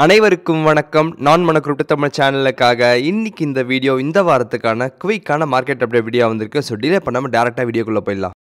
அனைவருக்கும் வணக்கம். நான் மனக்குருட்டு தமிழ் சேனலுக்காக இன்னைக்கு இந்த வீடியோ இந்த வாரத்துக்கான குயிக்கான மார்க்கெட் அப்டேட் வீடியோ வந்திருக்கு. ஸோ டிலே பண்ணாமல் டேரெக்டாக வீடியோக்குள்ளே போயிடலாம்.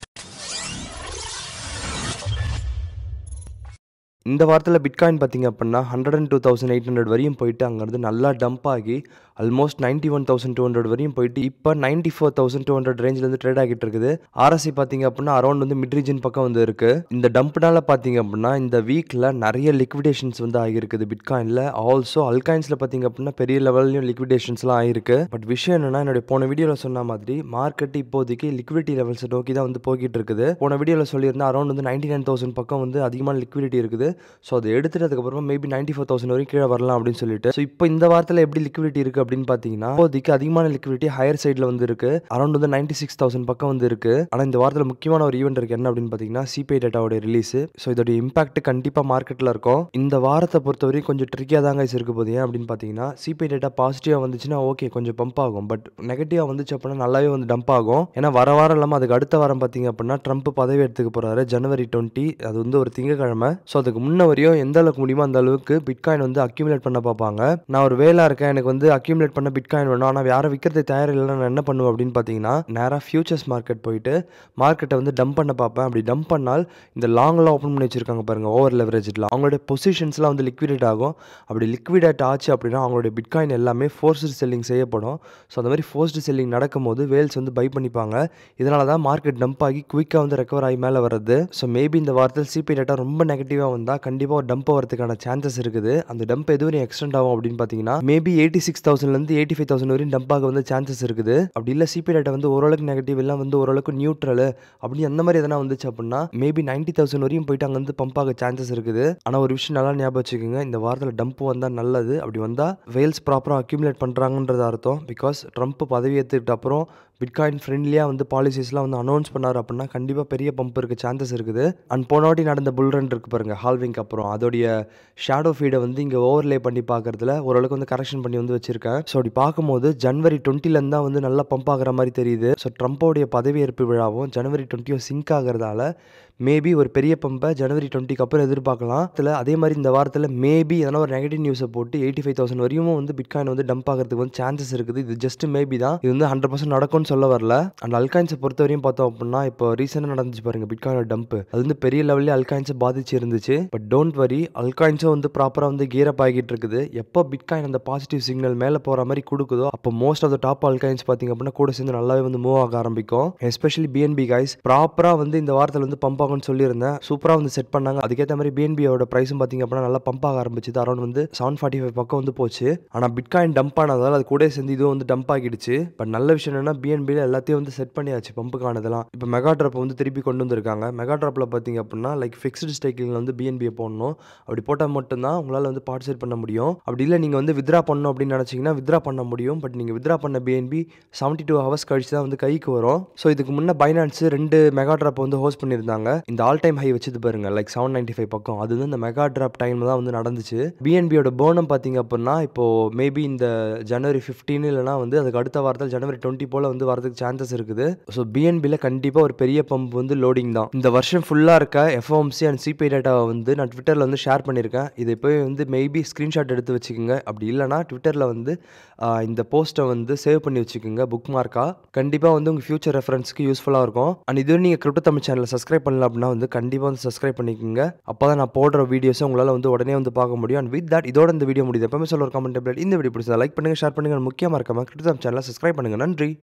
இந்த வாரத்தில் பிட்காயின் பார்த்திங்க அப்படின்னா 102,800 வரையும் போயிட்டு அங்கேருந்து நல்லா டம்ப் ஆகி ஆல்மோஸ்ட் 91,200 வரையும் போயிட்டு இப்போ 94,200 ரேஞ்சிலேருந்து ட்ரேட் ஆகிட்டு இருக்குது. ஆர்எஸ்ஐ பார்த்திங்க அப்படின்னா அரௌண்ட் வந்து மிட் ரீஜன் பக்கம் வந்து இருக்குது. இந்த டம்ப்னால பார்த்திங்க அப்படின்னா இந்த வீக்கில் நிறைய லிக்விடேஷன்ஸ் வந்து ஆகியிருக்குது பிட்காயினில். ஆல்சோ அல்காயின்ஸில் பார்த்திங்க அப்படின்னா பெரிய லெவல்லையும் லிக்விடேஷன்ஸ்லாம் ஆகிருக்கு. பட் விஷயம் என்னென்னா, என்னுடைய போன வீடியோவில் சொன்ன மாதிரி மார்க்கெட் இப்போதைக்கு லிக்விடிட்டி லெவல்ஸை நோக்கி தான் வந்து போய்கிட்டு இருக்குது. போன வீடியோவில் சொல்லியிருந்தேன் அரௌண்ட் வந்து 99,000 பக்கம் வந்து அதிகமான லிக்விடிட்டி இருக்குது. ஸோ அதை எடுத்துட்டு அதுக்கப்புறமா மேபி 94,000 வரைக்கும் கீழே வரலாம் அப்படின்னு சொல்லிட்டு. ஸோ இப்போ இந்த வாரத்தில் எப்படி லிக்விடிட்டி இருக்குது அப்படின்னு பார்த்தீங்கன்னா, இப்போதைக்கு அதிகமான லிக்விடிட்டி ஹையர் சைடில் வந்து இருக்குது. அரௌண்ட் வந்து 96,000 பக்கம் வந்து இருக்குது. ஆனால் இந்த வாரத்தில் முக்கியமான ஒரு ஈவெண்ட் இருக்குது. என்ன அப்படின்னு பார்த்தீங்கன்னா சிபிஐ டேட்டாவோட ரிலீஸ். ஸோ இதோட இம்பாக்ட் கண்டிப்பாக மார்க்கெட்டில் இருக்கும். இந்த வாரத்தை பொறுத்தவரைக்கும் கொஞ்சம் ட்ரிக்கியாக தாங்க இருக்க போது. ஏன் அப்படின்னு பார்த்தீங்கன்னா, சிபிஐ டேட்டா பாசிட்டிவாக வந்துச்சுன்னா ஓகே கொஞ்சம் பம்ப் ஆகும். பட் நெகட்டிவாக வந்துச்சு அப்படின்னா நல்லாவே வந்து டம்ப் ஆகும். ஏன்னா வர வாரம் இல்லாமல் அதுக்கு அடுத்த வாரம் பார்த்தீங்க அப்படின்னா ட்ரம்ப் பதவி எடுத்துக்க போகிறாரு ஜனவரி 20. அது வந்து ஒரு திங்கக்கிழமை. ஸோ அதுக்கு முன்ன வரையும் எந்த அளவுக்கு முடியுமோ அந்த அளவுக்கு பிட்காயின் வந்து அக்யூமுலேட் பண்ண பார்ப்பாங்க. நான் ஒரு வேலை இருக்கேன், எனக்கு வந்து அக்யூமுலேட் பண்ண பிட்காயின் வேணும், ஆனால் யாரும் விற்கிறது தயார் இல்லைன்னா நான் என்ன பண்ணுவேன் அப்படின்னு பார்த்தீங்கன்னா, நேராக ஃபியூச்சர்ஸ் மார்க்கெட் போயிட்டு மார்க்கெட்டை வந்து டம்ப் பண்ண பார்ப்பேன். அப்படி டம்ப் பண்ணால் இந்த லாங்லாம் ஓப்பன் பண்ணி வச்சிருக்காங்க பாருங்க, ஓவர் லெவரேஜ்லாம், அவங்களுடைய பொசிஷன்ஸ்லாம் வந்து லிக்விடேட் ஆகும். அப்படி லிக்விடேட் ஆச்சு அப்படின்னா அவங்களுடைய பிட்காயின் எல்லாமே ஃபோர்ஸ்டு செல்லிங் செய்யப்படும். ஸோ அந்த மாதிரி ஃபோர்ஸ்டு செல்லிங் நடக்கும்போது வேல்ஸ் வந்து பை பண்ணிப்பாங்க. இதனால தான் மார்க்கெட் டம்ப் ஆகி குயிக்காக வந்து ரெக்கவர் ஆகி மேலே வருது. ஸோ மேபி இந்த வாரத்தில் சிபிஐ டேட்டா ரொம்ப நெகட்டிவாக வந்தால் கண்டிப்பாக ஒரு டம்ப் வரதுக்கான சான்சஸ் இருக்குது. அந்த டம்ப் எதுவும் எக்ஸ்டெண்ட் ஆகும் அப்படின்னு பார்த்தீங்கன்னா மேபி 86,000லேருந்து 85,000 வரையும் டம்ப் ஆக வந்து சான்சஸ் இருக்குது. அப்படி இல்லை சிபிஐ டேட்டா வந்து ஓரளவுக்கு நெகட்டிவ் இல்லை வந்து ஓரளவுக்கு நியூட்ரல் அப்படி அந்த மாதிரி எதனா வந்துச்சு அப்படின்னா மேபி 90,000 வரையும் போயிட்டு அங்கே வந்து பம்ப் ஆக சான்சஸ் இருக்குது. ஆனால் ஒரு விஷயம் நல்லா ஞாபகம் வச்சுக்கோங்க, இந்த வாரத்தில் டம்ப் வந்தால் நல்லது. அப்படி வந்தால் வேல்ஸ் ப்ராப்பராக அக்யூமுலேட் பண்ணுறாங்கன்றது அர்த்தம். பிகாஸ் ட்ரம்ப் பதவி ஏற்றுக்கிட்ட அப்புறம் பிட்காயின் ஃப்ரெண்ட்லியாக வந்து பாலிசிஸ்லாம் வந்து அனௌன்ஸ் பண்ணார் அப்படின்னா கண்டிப்பாக பெரிய பம்ப் இருக்க சான்சஸ் இருக்குது. அண்ட் போன வாட்டி நடந்த புல் ரன் இருக்கு பாருங்க, ஹால்விங்க்கு அப்புறம் அதோடைய ஷேடோ ஃபீடை வந்து இங்கே ஓவர்லே பண்ணி பார்க்கறதுல ஓரளவுக்கு வந்து கரெக்ஷன் பண்ணி வந்து வச்சிருக்கேன். ஸோ அப்படி பார்க்கும்போது ஜனவரி 20லேருந்து தான் வந்து நல்லா பம்ப் ஆகிற மாதிரி தெரியுது. ஸோ ட்ரம்ப்போடைய பதவியேற்பு விழாவும் ஜனவரி 20 சிங்க் ஆகிறதால மேபி ஒரு பெரிய பம்பை ஜனவரி 20க்கு அப்புறம் எதிர்பார்க்கலாம். அதே மாதிரி இந்த வாரத்தில் மேபி எதனா ஒரு நெகட்டிவ் நியூஸை போட்டு 85,000 வரையும் வந்து பிட்காயின் வந்து டம்ப் ஆகிறதுக்கு வந்து சான்சஸ் இருக்குது. இது ஜஸ்ட் மேபி தான், இது வந்து 100% நடக்கும்னு சொல்ல வரல. அண்ட் அல்காயின்ஸை பொறுத்த வரையும் பார்த்தோம் அப்படின்னா இப்போ ரீசெண்டாக நடந்துச்சு பாருங்க பிட்காயினோட டம்ப், அது வந்து பெரிய லெவலில் அல்காயின்ஸை பாதிச்சு இருந்துச்சு. பட் டோன்ட் வரி, அல்காயின்ஸும் வந்து ப்ராப்பராக வந்து கியரப் ஆகிட்டு இருக்குது. எப்போ பிட்காயின் அந்த பாசிட்டிவ் சிக்னல் மேலே போகிற மாதிரி கொடுக்குதோ அப்போ most of the top altcoins பார்த்திங்க அப்படின்னா கூட சேர்ந்து நல்லாவே வந்து மூவ் ஆக ஆரம்பிக்கும். எஸ்பெஷலி பிஎன்பி கைஸ் ப்ராப்பராக வந்து இந்த வாரத்தில் வந்து பம்ப் ஆகும்னு சொல்லியிருந்தேன். சூப்பராக வந்து செட் பண்ணாங்க. அதுக்கேற்ற மாதிரி பிஎன்பியோட ப்ரைஸும் பார்த்திங்க அப்படின்னா நல்லா பம்ப் ஆக ஆரம்பிச்சுது. அரௌண்ட் வந்து 745 பக்கம் வந்து போச்சு. ஆனால் பிட்காயின் டம்ப் ஆனதால் அது கூட சேர்ந்து இதுவும் வந்து டம்ப் ஆகிடுச்சு. பட் நல்ல விஷயம் என்னன்னா பிஎன்பியில் எல்லாத்தையும் வந்து செட் பண்ணியாச்சு பம்புக்கானதெல்லாம். இப்போ மெகா ட்ராப் வந்து திருப்பி கொண்டு வந்திருக்காங்க. மெகா ட்ராப்பில் பார்த்திங்க அப்படின்னா லைக் ஃபிக்ஸ்டு ஸ்டேக்கிங்கில் வந்து பிஎன்பியை போடணும். அப்படி போட்டால் மட்டும்தான் உங்களால் வந்து பார்ட்டிசிபேட் பண்ண முடியும். அப்படி இல்லை நீங்கள் வந்து வித்ரா பண்ணணும் அப்படின்னு நினச்சிங்கன்னா வித்ரா பண்ண முடியும். பட் நீங்கள் வித்ரா பண்ண பிஎன்பி 72 ஹவர்ஸ் கழிச்சு தான் வந்து கைக்கு வரும். ஸோ இதுக்கு முன்னே பைனான்ஸ் 2 மெகா ட்ராப் வந்து ஹோஸ்ட் பண்ணியிருந்தாங்க. இந்த ஆல் டைம் ஹை வச்சது பாருங்க லைக் 795 பக்கம், அது வந்து இந்த மெகா ட்ராப் டைம் தான் வந்து நடந்துச்சு. பிஎன்பியோட போனம் பார்த்தீங்க அப்படின்னா இப்போ மேபி இந்த ஜனவரி 15 இல்லைனா வந்து அதுக்கு அடுத்த வாரத்தில் ஜனவரி 20 போல வந்து வரதுக்கு சான்சஸ் இருக்குது. ஸோ பிஎன்பியில் கண்டிப்பாக ஒரு பெரிய பம்ப் வந்து லோடிங் தான். இந்த வருஷம் ஃபுல்லாக இருக்க எஃப்ஓஎம்சி அண்ட் சிபிஐ டேட்டாவை வந்து நான் ட்விட்டரில் வந்து ஷேர் பண்ணியிருக்கேன். இதை போய் வந்து மேபி ஸ்க்ரீன்ஷாட் எடுத்து வச்சுக்கோங்க. அப்படி இல்லைனா ட்விட்டரில் வந்து இந்த போஸ்ட்டை வந்து சேவ் பண்ணி வச்சுக்கோங்க புக் மார்க்காக. கண்டிப்பாக வந்து உங்கள் ஃபியூச்சர் ரெஃபரன்ஸ்க்கு யூஸ்ஃபுல்லாக இருக்கும். அண்ட் இதுவே நீங்கள் கிரிப்டோ தமிழ் சேனலை சப்ஸ்கிரைப் பண்ணல அப்படின்னா வந்து கண்டிப்பாக வந்து சப்ஸ்கிரைப் பண்ணிக்கோங்க. அப்போ தான் நான் போடுற வீடியோஸை உங்களால் வந்து உடனே வந்து பார்க்க முடியும். அண்ட் வித் தட் இதோட இந்த வீடியோ முடியுது. எப்பவுமே சொல்ல ஒரு கமெண்ட் இந்த வீடியோ பிடிச்சா லைக் பண்ணுங்கள், ஷேர் பண்ணுங்கள், முக்கியமாக இருக்காமல் கிரிப்டோ தமிழ் சேனலை சப்ஸ்கிரைப் பண்ணுங்கள். நன்றி.